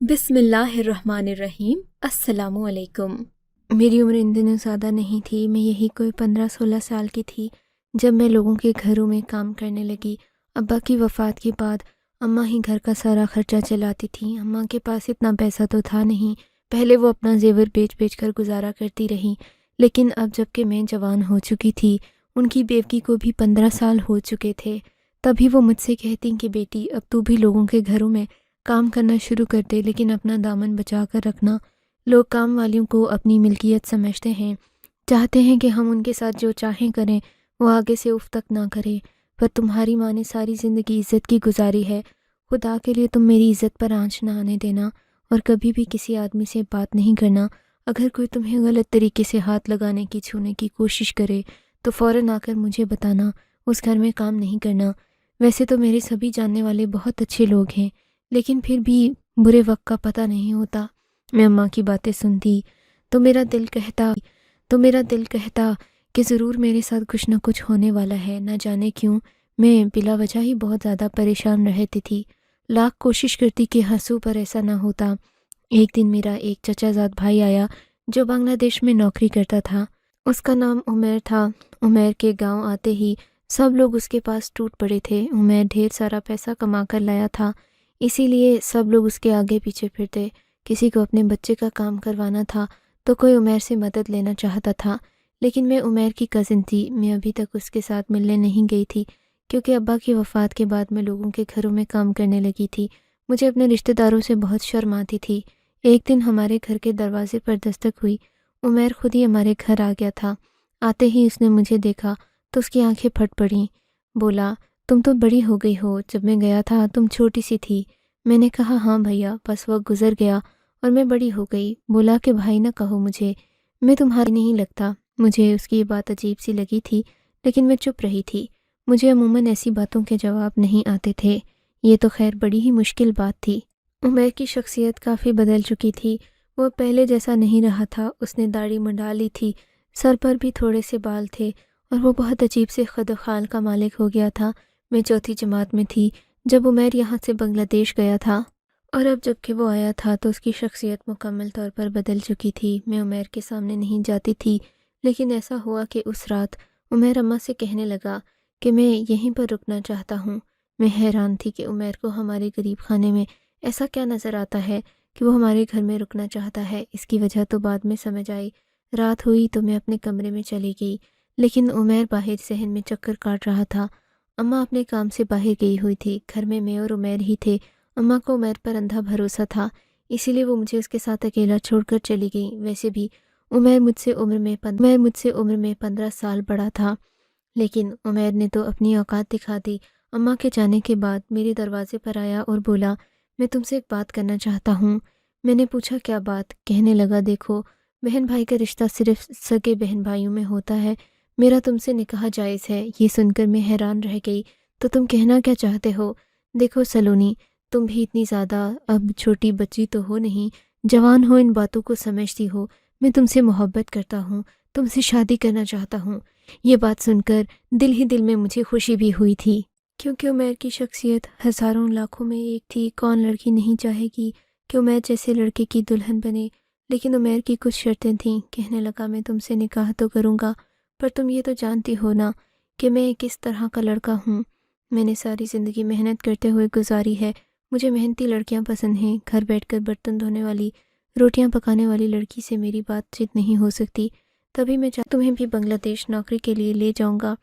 بسم اللہ الرحمن الرحیم۔ السلام علیکم۔ میری عمر ان دنوں زیادہ نہیں تھی، میں یہی کوئی 15-16 سال کی تھی جب میں لوگوں کے گھروں میں کام کرنے لگی۔ ابا کی وفات کے بعد اماں ہی گھر کا سارا خرچہ چلاتی تھیں۔ اماں کے پاس اتنا پیسہ تو تھا نہیں، پہلے وہ اپنا زیور بیچ بیچ کر گزارا کرتی رہیں، لیکن اب جب کہ میں جوان ہو چکی تھی، ان کی بیوی کو بھی 15 سال ہو چکے تھے، تبھی وہ مجھ سے کہتی کہ بیٹی اب تو بھی لوگوں کے گھروں میں کام کرنا شروع کر دے، لیکن اپنا دامن بچا کر رکھنا۔ لوگ کام والیوں کو اپنی ملکیت سمجھتے ہیں، چاہتے ہیں کہ ہم ان کے ساتھ جو چاہیں کریں، وہ آگے سے اف تک نہ کرے، پر تمہاری ماں نے ساری زندگی عزت کی گزاری ہے، خدا کے لیے تم میری عزت پر آنچ نہ آنے دینا، اور کبھی بھی کسی آدمی سے بات نہیں کرنا۔ اگر کوئی تمہیں غلط طریقے سے ہاتھ لگانے کی چھونے کی کوشش کرے تو فوراً آ کر مجھے بتانا، اس گھر میں کام نہیں کرنا۔ ویسے تو میرے سبھی جاننے والے بہت اچھے لوگ ہیں، لیکن پھر بھی برے وقت کا پتہ نہیں ہوتا۔ میں اماں کی باتیں سنتی تو میرا دل کہتا کہ ضرور میرے ساتھ کچھ نہ کچھ ہونے والا ہے، نہ جانے کیوں میں بلا وجہ ہی بہت زیادہ پریشان رہتی تھی۔ لاکھ کوشش کرتی کہ ہنسوں پر ایسا نہ ہوتا۔ ایک دن میرا ایک چچا زاد بھائی آیا جو بنگلہ دیش میں نوکری کرتا تھا۔ اس کا نام عمیر تھا۔ عمیر کے گاؤں آتے ہی سب لوگ اس کے پاس ٹوٹ پڑے تھے۔ عمیر ڈھیر سارا پیسہ کما کر لایا تھا، اسی لیے سب لوگ اس کے آگے پیچھے پھرتے۔ کسی کو اپنے بچے کا کام کروانا تھا تو کوئی عمیر سے مدد لینا چاہتا تھا، لیکن میں عمیر کی کزن تھی، میں ابھی تک اس کے ساتھ ملنے نہیں گئی تھی، کیونکہ ابا کی وفات کے بعد میں لوگوں کے گھروں میں کام کرنے لگی تھی۔ مجھے اپنے رشتہ داروں سے بہت شرم آتی تھی۔ ایک دن ہمارے گھر کے دروازے پر دستک ہوئی۔ عمیر خود ہی ہمارے گھر آ گیا تھا۔ آتے ہی اس نے مجھے دیکھا تو اس کی آنکھیں پھٹ پڑیں۔ بولا، تم تو بڑی ہو گئی ہو، جب میں گیا تھا تم چھوٹی سی تھی۔ میں نے کہا ہاں بھیا، بس وقت گزر گیا اور میں بڑی ہو گئی۔ بولا کہ بھائی نہ کہو مجھے، میں تمہاری نہیں لگتا۔ مجھے اس کی یہ بات عجیب سی لگی تھی، لیکن میں چپ رہی تھی۔ مجھے عموماً ایسی باتوں کے جواب نہیں آتے تھے، یہ تو خیر بڑی ہی مشکل بات تھی۔ عمیر کی شخصیت کافی بدل چکی تھی، وہ پہلے جیسا نہیں رہا تھا۔ اس نے داڑھی منڈا لی تھی، سر پر بھی تھوڑے سے بال تھے، اور وہ بہت عجیب سے خد و خال کا مالک ہو گیا تھا۔ میں چوتھی جماعت میں تھی جب عمیر یہاں سے بنگلہ دیش گیا تھا، اور اب جب کہ وہ آیا تھا تو اس کی شخصیت مکمل طور پر بدل چکی تھی۔ میں عمیر کے سامنے نہیں جاتی تھی، لیکن ایسا ہوا کہ اس رات عمیر اماں سے کہنے لگا کہ میں یہیں پر رکنا چاہتا ہوں۔ میں حیران تھی کہ عمیر کو ہمارے غریب خانے میں ایسا کیا نظر آتا ہے کہ وہ ہمارے گھر میں رکنا چاہتا ہے۔ اس کی وجہ تو بعد میں سمجھ آئی۔ رات ہوئی تو میں اپنے کمرے میں چلی گئی، لیکن عمیر باہر صحن میں چکر کاٹ رہا تھا۔ اماں اپنے کام سے باہر گئی ہوئی تھی، گھر میں اور عمیر ہی تھے۔ اماں کو عمیر پر اندھا بھروسہ تھا، اسی لیے وہ مجھے اس کے ساتھ اکیلا چھوڑ کر چلی گئی۔ ویسے بھی عمیر مجھ سے عمر میں 15 سال بڑا تھا، لیکن عمیر نے تو اپنی اوقات دکھا دی۔ اماں کے جانے کے بعد میرے دروازے پر آیا اور بولا، میں تم سے ایک بات کرنا چاہتا ہوں۔ میں نے پوچھا کیا بات؟ کہنے لگا، دیکھو بہن بھائی کا رشتہ صرف سگے بہن بھائیوں میں ہوتا ہے، میرا تم سے نکاح جائز ہے۔ یہ سن کر میں حیران رہ گئی، تو تم کہنا کیا چاہتے ہو؟ دیکھو سلونی، تم بھی اتنی زیادہ اب چھوٹی بچی تو ہو نہیں، جوان ہو، ان باتوں کو سمجھتی ہو۔ میں تم سے محبت کرتا ہوں، تم سے شادی کرنا چاہتا ہوں۔ یہ بات سن کر دل ہی دل میں مجھے خوشی بھی ہوئی تھی، کیونکہ عمیر کی شخصیت ہزاروں لاکھوں میں ایک تھی۔ کون لڑکی نہیں چاہے گی کہ عمیر جیسے لڑکے کی دلہن بنے، لیکن عمیر کی کچھ شرطیں تھیں۔ کہنے لگا، میں تم سے نکاح تو کروں گا، پر تم یہ تو جانتی ہو نا کہ میں کس طرح کا لڑکا ہوں۔ میں نے ساری زندگی محنت کرتے ہوئے گزاری ہے، مجھے محنتی لڑکیاں پسند ہیں۔ گھر بیٹھ کر برتن دھونے والی، روٹیاں پکانے والی لڑکی سے میری بات چیت نہیں ہو سکتی۔ تبھی میں تمہیں بھی بنگلہ دیش نوکری کے لیے لے جاؤں گا،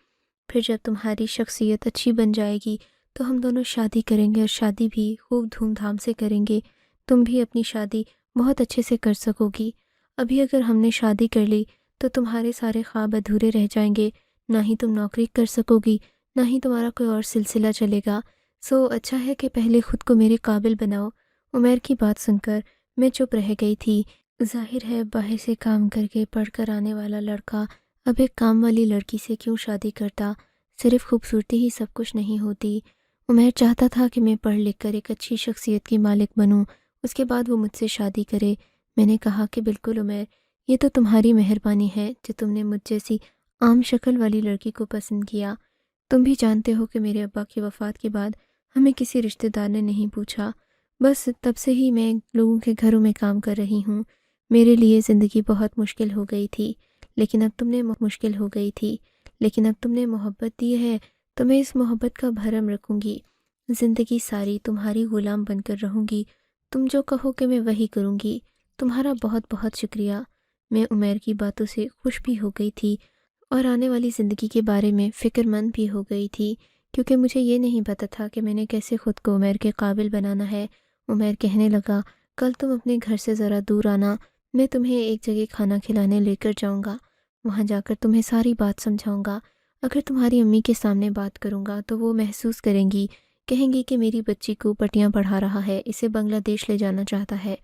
پھر جب تمہاری شخصیت اچھی بن جائے گی تو ہم دونوں شادی کریں گے، اور شادی بھی خوب دھوم دھام سے کریں گے۔ تم بھی اپنی شادی بہت اچھے سے کر سکو گی۔ ابھی اگر ہم نے شادی کر لی تو تمہارے سارے خواب ادھورے رہ جائیں گے، نہ ہی تم نوکری کر سکو گی، نہ ہی تمہارا کوئی اور سلسلہ چلے گا۔ سو اچھا ہے کہ پہلے خود کو میرے قابل بناؤ۔ عمیر کی بات سن کر میں چپ رہ گئی تھی۔ ظاہر ہے باہر سے کام کر کے پڑھ کر آنے والا لڑکا اب ایک کام والی لڑکی سے کیوں شادی کرتا؟ صرف خوبصورتی ہی سب کچھ نہیں ہوتی۔ عمیر چاہتا تھا کہ میں پڑھ لکھ کر ایک اچھی شخصیت کی مالک بنوں، اس کے بعد وہ مجھ سے شادی کرے۔ میں نے کہا کہ بالکل عمیر، یہ تو تمہاری مہربانی ہے جو تم نے مجھ جیسی عام شکل والی لڑکی کو پسند کیا۔ تم بھی جانتے ہو کہ میرے ابا کی وفات کے بعد ہمیں کسی رشتہ دار نے نہیں پوچھا، بس تب سے ہی میں لوگوں کے گھروں میں کام کر رہی ہوں۔ میرے لیے زندگی بہت مشکل ہو گئی تھی، لیکن اب تم نے مشکل ہو گئی تھی، لیکن اب تم نے محبت دی ہے تو میں اس محبت کا بھرم رکھوں گی۔ زندگی ساری تمہاری غلام بن کر رہوں گی، تم جو کہو کہ میں وہی کروں گی۔ تمہارا بہت بہت شکریہ۔ میں عمیر کی باتوں سے خوش بھی ہو گئی تھی اور آنے والی زندگی کے بارے میں فکر مند بھی ہو گئی تھی، کیونکہ مجھے یہ نہیں پتہ تھا کہ میں نے کیسے خود کو عمیر کے قابل بنانا ہے۔ عمیر کہنے لگا، کل تم اپنے گھر سے ذرا دور آنا، میں تمہیں ایک جگہ کھانا کھلانے لے کر جاؤں گا، وہاں جا کر تمہیں ساری بات سمجھاؤں گا۔ اگر تمہاری امی کے سامنے بات کروں گا تو وہ محسوس کریں گی، کہیں گی کہ میری بچی کو پٹیاں پڑھا رہا ہے، اسے بنگلہ دیش لے جانا چاہتا ہے۔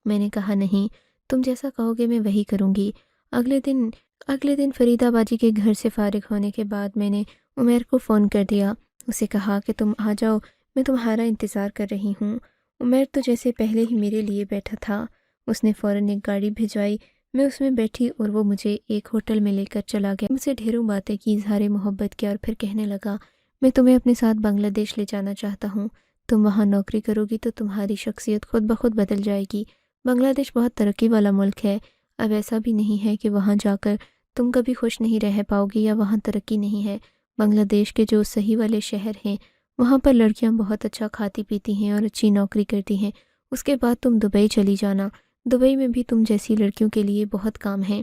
میں نے کہا نہیں، تم جیسا کہو گے میں وہی کروں گی۔ اگلے دن فرید آبادی کے گھر سے فارغ ہونے کے بعد میں نے عمیر کو فون کر دیا، اسے کہا کہ تم آ جاؤ، میں تمہارا انتظار کر رہی ہوں۔ عمیر تو جیسے پہلے ہی میرے لیے بیٹھا تھا، اس نے فوراً ایک گاڑی بھجوائی، میں اس میں بیٹھی اور وہ مجھے ایک ہوٹل میں لے کر چلا گیا۔ مجھ سے ڈھیروں باتیں کی، اظہار محبت کیا اور پھر کہنے لگا، میں تمہیں اپنے ساتھ بنگلہ دیش لے جانا چاہتا ہوں، تم وہاں نوکری کرو گی تو تمہاری شخصیت خود بخود بدل جائے گی۔ بنگلہ دیش بہت ترقی والا ملک ہے، اب ایسا بھی نہیں ہے کہ وہاں جا کر تم کبھی خوش نہیں رہ پاؤ گی یا وہاں ترقی نہیں ہے۔ بنگلہ دیش کے جو صحیح والے شہر ہیں وہاں پر لڑکیاں بہت اچھا کھاتی پیتی ہیں اور اچھی نوکری کرتی ہیں۔ اس کے بعد تم دبئی چلی جانا، دبئی میں بھی تم جیسی لڑکیوں کے لیے بہت کام ہیں۔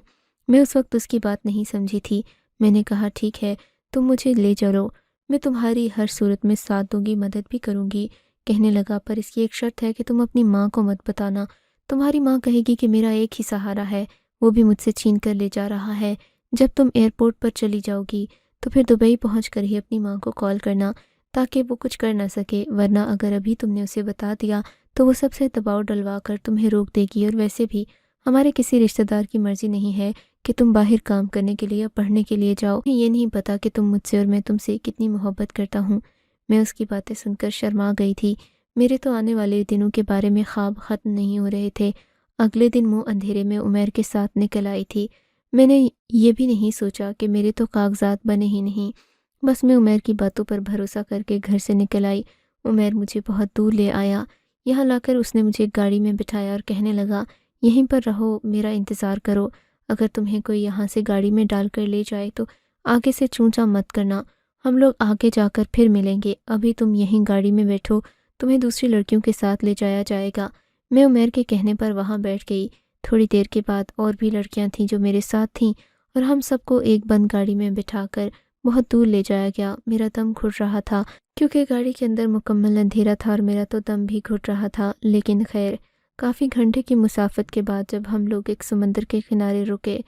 میں اس وقت اس کی بات نہیں سمجھی تھی، میں نے کہا ٹھیک ہے، تم مجھے لے چلو، میں تمہاری ہر صورت میں ساتھ دوں گی، مدد بھی کروں گی۔ کہنے لگا، پر اس کی ایک شرط ہے کہ تم اپنی ماں کو مت بتانا، تمہاری ماں کہے گی کہ میرا ایک ہی سہارا ہے، وہ بھی مجھ سے چھین کر لے جا رہا ہے۔ جب تم ایئرپورٹ پر چلی جاؤ گی تو پھر دبئی پہنچ کر ہی اپنی ماں کو کال کرنا تاکہ وہ کچھ کر نہ سکے، ورنہ اگر ابھی تم نے اسے بتا دیا تو وہ سب سے دباؤ ڈلوا کر تمہیں روک دے گی، اور ویسے بھی ہمارے کسی رشتہ دار کی مرضی نہیں ہے کہ تم باہر کام کرنے کے لیے یا پڑھنے کے لیے جاؤ۔ یہ نہیں پتا کہ تم مجھ سے اور میں تم سے کتنی محبت کرتا ہوں۔ میں اس کی باتیں سن کر شرما گئی تھی، میرے تو آنے والے دنوں کے بارے میں خواب ختم نہیں ہو رہے تھے۔ اگلے دن منہ اندھیرے میں عمیر کے ساتھ نکل آئی تھی۔ میں نے یہ بھی نہیں سوچا کہ میرے تو کاغذات بنے ہی نہیں، بس میں عمیر کی باتوں پر بھروسہ کر کے گھر سے نکل آئی۔ عمیر مجھے بہت دور لے آیا، یہاں لا کر اس نے مجھے گاڑی میں بٹھایا اور کہنے لگا، یہیں پر رہو، میرا انتظار کرو، اگر تمہیں کوئی یہاں سے گاڑی میں ڈال کر لے جائے تو آگے سے چونچا مت کرنا، ہم لوگ آگے جا کر پھر ملیں گے، ابھی تم یہیں گاڑی میں بیٹھو، تمہیں دوسری لڑکیوں کے ساتھ لے جایا جائے گا۔ میں عمیر کے کہنے پر وہاں بیٹھ گئی۔ تھوڑی دیر کے بعد اور بھی لڑکیاں تھیں جو میرے ساتھ تھیں اور ہم سب کو ایک بند گاڑی میں بٹھا کر بہت دور لے جایا گیا۔ میرا دم گھٹ رہا تھا کیونکہ گاڑی کے اندر مکمل اندھیرا تھا اور میرا تو دم بھی گھٹ رہا تھا، لیکن خیر، کافی گھنٹے کی مسافت کے بعد جب ہم لوگ ایک سمندر کے کنارے رکے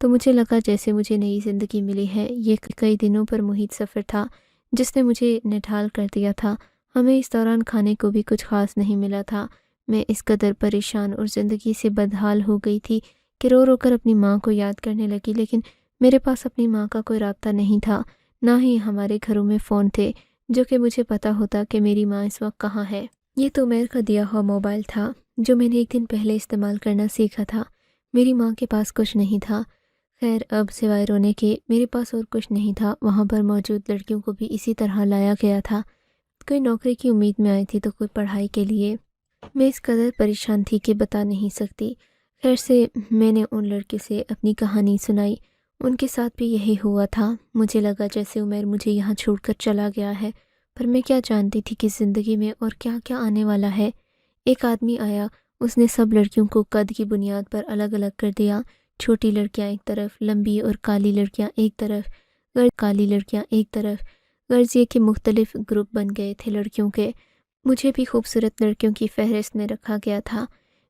تو مجھے لگا جیسے مجھے نئی زندگی ملی ہے۔ یہ کئی دنوں پر محیط سفر تھا جس نے مجھے نڈھال کر دیا تھا۔ ہمیں اس دوران کھانے کو بھی کچھ خاص نہیں ملا تھا۔ میں اس قدر پریشان اور زندگی سے بدحال ہو گئی تھی کہ رو رو کر اپنی ماں کو یاد کرنے لگی، لیکن میرے پاس اپنی ماں کا کوئی رابطہ نہیں تھا، نہ ہی ہمارے گھروں میں فون تھے جو کہ مجھے پتہ ہوتا کہ میری ماں اس وقت کہاں ہے۔ یہ تو عمیر کا دیا ہوا موبائل تھا جو میں نے ایک دن پہلے استعمال کرنا سیکھا تھا۔ میری ماں کے پاس کچھ نہیں تھا۔ خیر، اب سوائے رونے کے میرے پاس اور کچھ نہیں تھا۔ وہاں پر موجود لڑکیوں کو بھی اسی طرح لایا گیا تھا، کوئی نوکری کی امید میں آئی تھی تو کوئی پڑھائی کے لیے۔ میں اس قدر پریشان تھی کہ بتا نہیں سکتی۔ خیر سے میں نے ان لڑکے سے اپنی کہانی سنائی، ان کے ساتھ بھی یہی ہوا تھا۔ مجھے لگا جیسے عمیر مجھے یہاں چھوڑ کر چلا گیا ہے، پر میں کیا جانتی تھی کہ زندگی میں اور کیا کیا آنے والا ہے۔ ایک آدمی آیا، اس نے سب لڑکیوں کو قد کی بنیاد پر الگ الگ کر دیا، چھوٹی لڑکیاں ایک طرف، لمبی اور کالی لڑکیاں ایک طرف، کالی لڑکیاں ایک طرف، غرض یہ کہ مختلف گروپ بن گئے تھے لڑکیوں کے۔ مجھے بھی خوبصورت لڑکیوں کی فہرست میں رکھا گیا تھا۔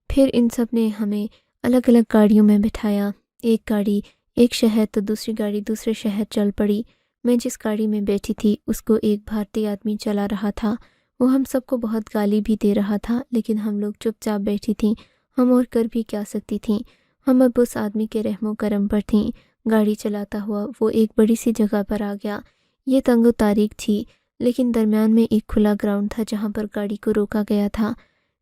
پھر ان سب نے ہمیں الگ الگ گاڑیوں میں بٹھایا، ایک گاڑی ایک شہر تو دوسری گاڑی دوسرے شہر چل پڑی۔ میں جس گاڑی میں بیٹھی تھی اس کو ایک بھارتی آدمی چلا رہا تھا، وہ ہم سب کو بہت گالی بھی دے رہا تھا، لیکن ہم لوگ چپ چاپ بیٹھی تھیں، ہم اور کر بھی کیا سکتی تھیں، ہم اب اس آدمی کے رحم و کرم پر تھیں۔ گاڑی چلاتا ہوا وہ ایک بڑی سی جگہ پر آ گیا، یہ تنگ و تاریک تھی، لیکن درمیان میں ایک کھلا گراؤنڈ تھا جہاں پر گاڑی کو روکا گیا تھا۔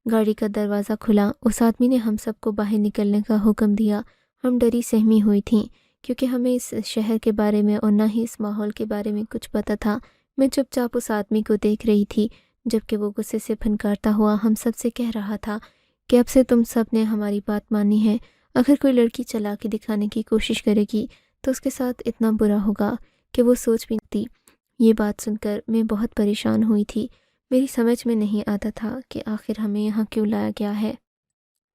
گاڑی کا دروازہ کھلا، اس آدمی نے ہم سب کو باہر نکلنے کا حکم دیا۔ ہم ڈری سہمی ہوئی تھیں کیونکہ ہمیں اس شہر کے بارے میں اور نہ ہی اس ماحول کے بارے میں کچھ پتہ تھا۔ میں چپ چاپ اس آدمی کو دیکھ رہی تھی جبکہ وہ غصے سے پھنکارتا ہوا ہم سب سے کہہ رہا تھا کہ اب سے تم سب نے ہماری بات ماننی ہے، اگر کوئی لڑکی چالاکی دکھانے کی کوشش کرے گی تو اس کے ساتھ اتنا برا ہوگا کہ وہ سوچ بھی نہیں۔ یہ بات سن کر میں بہت پریشان ہوئی تھی، میری سمجھ میں نہیں آتا تھا کہ آخر ہمیں یہاں کیوں لایا گیا ہے۔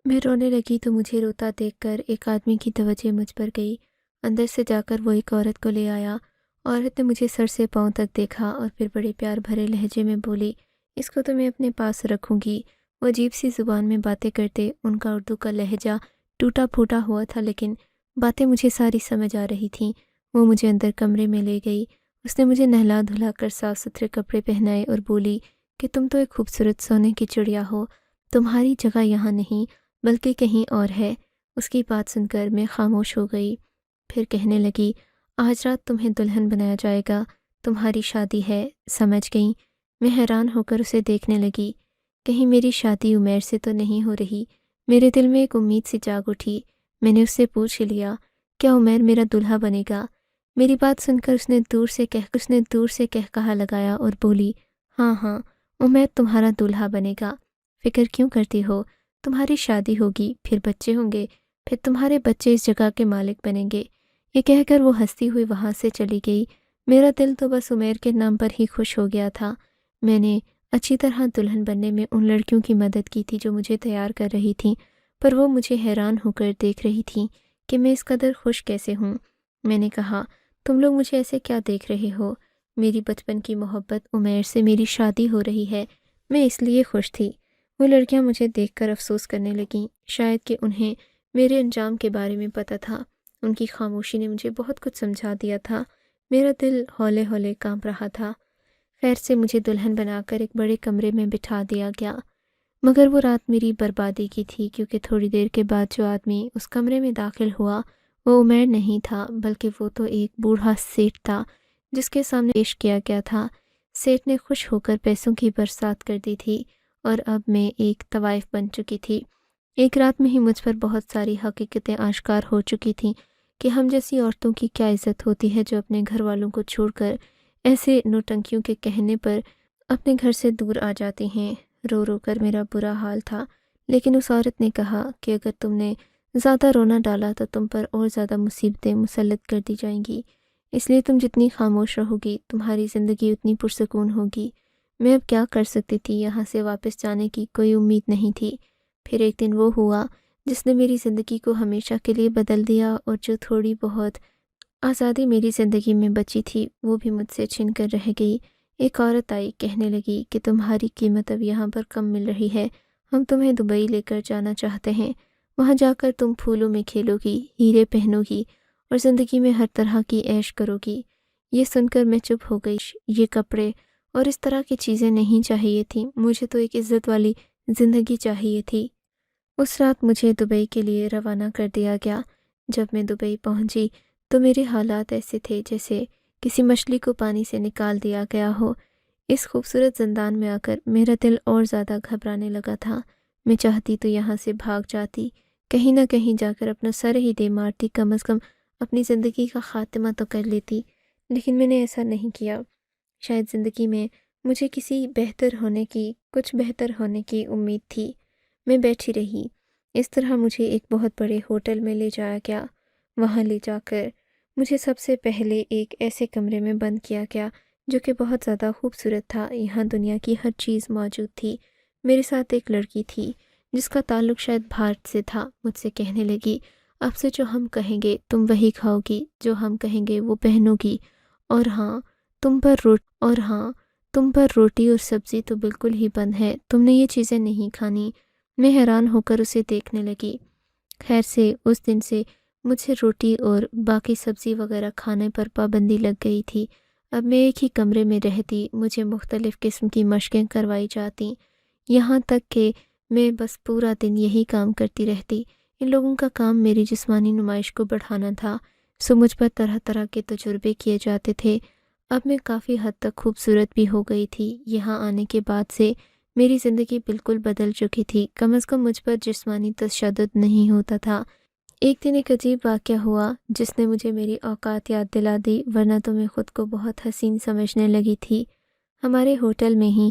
میں رونے لگی تو مجھے روتا دیکھ کر ایک آدمی کی توجہ مجھ پر گئی۔ اندر سے جا کر وہ ایک عورت کو لے آیا۔ عورت نے مجھے سر سے پاؤں تک دیکھا اور پھر بڑے پیار بھرے لہجے میں بولی، اس کو تو میں اپنے پاس رکھوں گی۔ وہ عجیب سی زبان میں باتیں کرتے، ان کا اردو کا لہجہ ٹوٹا پھوٹا ہوا تھا، لیکن باتیں مجھے ساری سمجھ آ رہی تھیں۔ وہ مجھے اندر کمرے میں لے گئی۔ اس نے مجھے نہلا دھلا کر صاف ستھرے کپڑے پہنائے اور بولی کہ تم تو ایک خوبصورت سونے کی چڑیا ہو، تمہاری جگہ یہاں نہیں بلکہ کہیں اور ہے۔ اس کی بات سن کر میں خاموش ہو گئی۔ پھر کہنے لگی، آج رات تمہیں دلہن بنایا جائے گا، تمہاری شادی ہے، سمجھ گئی؟ میں حیران ہو کر اسے دیکھنے لگی، کہیں میری شادی عمیر سے تو نہیں ہو رہی؟ میرے دل میں ایک امید سی جاگ اٹھی۔ میں نے اس سے پوچھ لیا، کیا عمیر میرا دلہا بنے گا؟ میری بات سن کر اس نے دور سے کہا لگایا اور بولی، ہاں ہاں، عمیر تمہارا دلہا بنے گا، فکر کیوں کرتی ہو؟ تمہاری شادی ہوگی، پھر بچے ہوں گے، پھر تمہارے بچے اس جگہ کے مالک بنیں گے۔ یہ کہہ کر وہ ہنستی ہوئی وہاں سے چلی گئی۔ میرا دل تو بس عمیر کے نام پر ہی خوش ہو گیا تھا۔ میں نے اچھی طرح دلہن بننے میں ان لڑکیوں کی مدد کی تھی جو مجھے تیار کر رہی تھیں، پر وہ مجھے حیران ہو کر دیکھ رہی تھیں کہ میں اس قدر خوش کیسے ہوں۔ میں نے کہا، تم لوگ مجھے ایسے کیا دیکھ رہے ہو؟ میری بچپن کی محبت عمیر سے میری شادی ہو رہی ہے، میں اس لیے خوش تھی۔ وہ لڑکیاں مجھے دیکھ کر افسوس کرنے لگیں، شاید کہ انہیں میرے انجام کے بارے میں پتہ تھا۔ ان کی خاموشی نے مجھے بہت کچھ سمجھا دیا تھا۔ میرا دل ہولے ہولے کانپ رہا تھا۔ خیر سے مجھے دلہن بنا کر ایک بڑے کمرے میں بٹھا دیا گیا، مگر وہ رات میری بربادی کی تھی، کیونکہ تھوڑی دیر کے بعد جو آدمی اس کمرے میں داخل ہوا وہ عمیر نہیں تھا، بلکہ وہ تو ایک بوڑھا سیٹھ تھا جس کے سامنے پیش کیا گیا تھا۔ سیٹھ نے خوش ہو کر پیسوں کی برسات کر دی تھی اور اب میں ایک طوائف بن چکی تھی۔ ایک رات میں ہی مجھ پر بہت ساری حقیقتیں آشکار ہو چکی تھیں کہ ہم جیسی عورتوں کی کیا عزت ہوتی ہے جو اپنے گھر والوں کو چھوڑ کر ایسے نوٹنکیوں کے کہنے پر اپنے گھر سے دور آ جاتی ہیں۔ رو رو کر میرا برا حال تھا، لیکن اس عورت نے کہا کہ اگر تم نے زیادہ رونا ڈالا تو تم پر اور زیادہ مصیبتیں مسلط کر دی جائیں گی، اس لیے تم جتنی خاموش رہو گی تمہاری زندگی اتنی پرسکون ہوگی۔ میں اب کیا کر سکتی تھی؟ یہاں سے واپس جانے کی کوئی امید نہیں تھی۔ پھر ایک دن وہ ہوا جس نے میری زندگی کو ہمیشہ کے لیے بدل دیا، اور جو تھوڑی بہت آزادی میری زندگی میں بچی تھی وہ بھی مجھ سے چھن کر رہ گئی۔ ایک عورت آئی، کہنے لگی کہ تمہاری قیمت اب یہاں پر کم مل رہی ہے، ہم تمہیں دبئی لے کر جانا چاہتے ہیں، وہاں جا کر تم پھولوں میں کھیلو گی، ہیرے پہنو گی اور زندگی میں ہر طرح کی عیش کرو گی۔ یہ سن کر میں چپ ہو گئی۔ یہ کپڑے اور اس طرح کی چیزیں نہیں چاہیے تھیں، مجھے تو ایک عزت والی زندگی چاہیے تھی۔ اس رات مجھے دبئی کے لیے روانہ کر دیا گیا۔ جب میں دبئی پہنچی تو میرے حالات ایسے تھے جیسے کسی مچھلی کو پانی سے نکال دیا گیا ہو۔ اس خوبصورت زندان میں آ کر میرا دل اور زیادہ گھبرانے لگا تھا۔ میں چاہتی تو یہاں سے بھاگ جاتی، کہیں نہ کہیں جا کر اپنا سر ہی دے مارتی، کم از کم اپنی زندگی کا خاتمہ تو کر لیتی، لیکن میں نے ایسا نہیں کیا۔ شاید زندگی میں مجھے کچھ بہتر ہونے کی امید تھی۔ میں بیٹھی رہی۔ اس طرح مجھے ایک بہت بڑے ہوٹل میں لے جایا گیا۔ وہاں لے جا کر مجھے سب سے پہلے ایک ایسے کمرے میں بند کیا گیا جو کہ بہت زیادہ خوبصورت تھا۔ یہاں دنیا کی ہر چیز موجود تھی۔ میرے ساتھ ایک لڑکی تھی جس کا تعلق شاید بھارت سے تھا۔ مجھ سے کہنے لگی، اب سے جو ہم کہیں گے تم وہی کھاؤ گی، جو ہم کہیں گے وہ پہنو گی، اور ہاں تم پر روٹی اور سبزی تو بالکل ہی بند ہے، تم نے یہ چیزیں نہیں کھانی۔ میں حیران ہو کر اسے دیکھنے لگی۔ خیر سے اس دن سے مجھے روٹی اور باقی سبزی وغیرہ کھانے پر پابندی لگ گئی تھی۔ اب میں ایک ہی کمرے میں رہتی، مجھے مختلف قسم کی مشقیں کروائی جاتی، یہاں تک کہ میں بس پورا دن یہی کام کرتی رہتی۔ ان لوگوں کا کام میری جسمانی نمائش کو بڑھانا تھا، سو مجھ پر طرح طرح کے تجربے کیے جاتے تھے۔ اب میں کافی حد تک خوبصورت بھی ہو گئی تھی۔ یہاں آنے کے بعد سے میری زندگی بالکل بدل چکی تھی، کم از کم مجھ پر جسمانی تشدد نہیں ہوتا تھا۔ ایک دن ایک عجیب واقعہ ہوا جس نے مجھے میری اوقات یاد دلا دی، ورنہ تو میں خود کو بہت حسین سمجھنے لگی تھی۔ ہمارے ہوٹل میں ہی